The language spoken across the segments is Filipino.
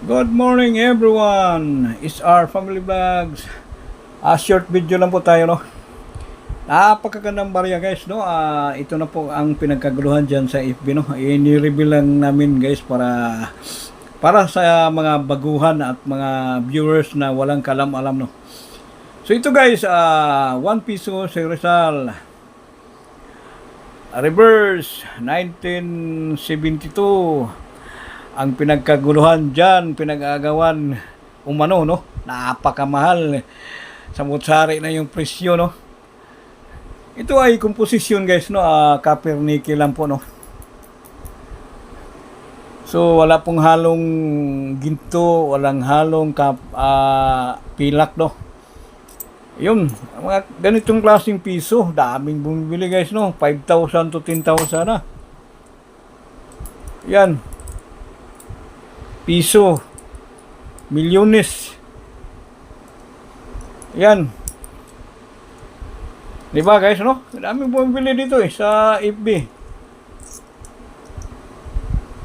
Good morning everyone! It's our family vlogs. Short video lang po tayo, no? Napakagandang barya guys, no? Ito na po ang pinagkaguluhan dyan sa FB, no? I-reveal lang namin guys para sa mga baguhan at mga viewers na walang kalam-alam, no? So ito guys, 1 piso si Rizal. Reverse 1972 ang pinagkaguluhan dyan, pinag-aagawan umano, no? Napakamahal. Samut-sari na yung presyo, no? Ito ay komposisyon guys, no? Copper nickel lang po, no? So wala pong halong ginto, walang halong pilak, no? Yun, mga ganitong klaseng piso, daming bumibili guys, no? 5,000 to 10,000 na. Yan. Piso. Milyones. Yan. Di ba guys, no? Daming bumibili dito sa FB.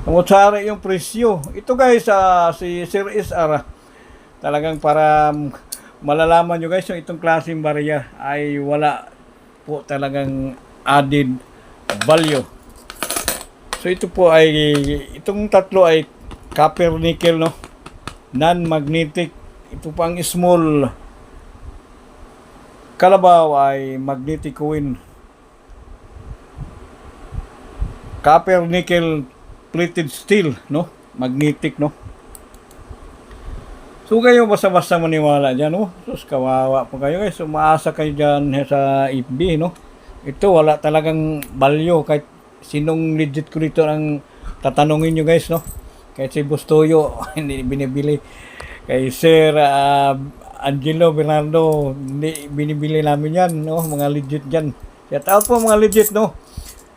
Namutsari yung presyo. Ito guys, si Sir SR, talagang para malalaman nyo guys, yung itong klaseng barya ay wala po talagang added value. So ito po ay, itong tatlo ay copper nickel, no? Non-magnetic. Ito pang small kalabaw ay magnetic coin. Copper nickel plated steel, no? Magnetic, no? So kayo basta-basta maniwala dyan, no? Sus, kawawa po kayo guys. Umaasa kayo dyan sa FB, no? Ito wala talagang value. Kahit sinong legit ko dito ang tatanungin nyo guys, no? Kahit si Bustoyo, hindi binibili. Kay Sir Angelo Bernardo, hindi binibili namin yan, no? Mga legit dyan. Shout out po mga legit, no?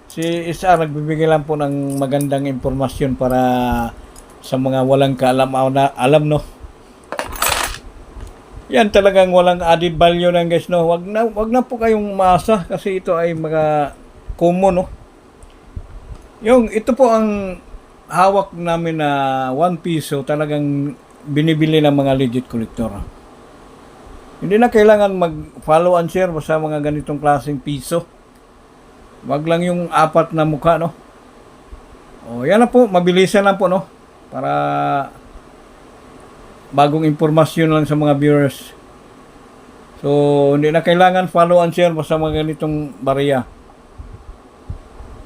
Si SR nagbibigay lang po ng magandang impormasyon para sa mga walang alam, no? Yan talagang walang added value lang guys, no? Wag na po kayong umaasa kasi ito ay mga common, no? Ito po ang hawak namin na 1 piso, talagang binibili ng mga legit collector. Hindi na kailangan mag-follow and share sa mga ganitong klaseng piso. Wag lang yung 4 na mukha, no? O, yan na po, mabilisan lang po, no? Para bagong impormasyon lang sa mga viewers. So, hindi na kailangan follow and share sa mga ganitong barya.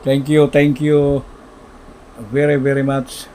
Thank you very, very much.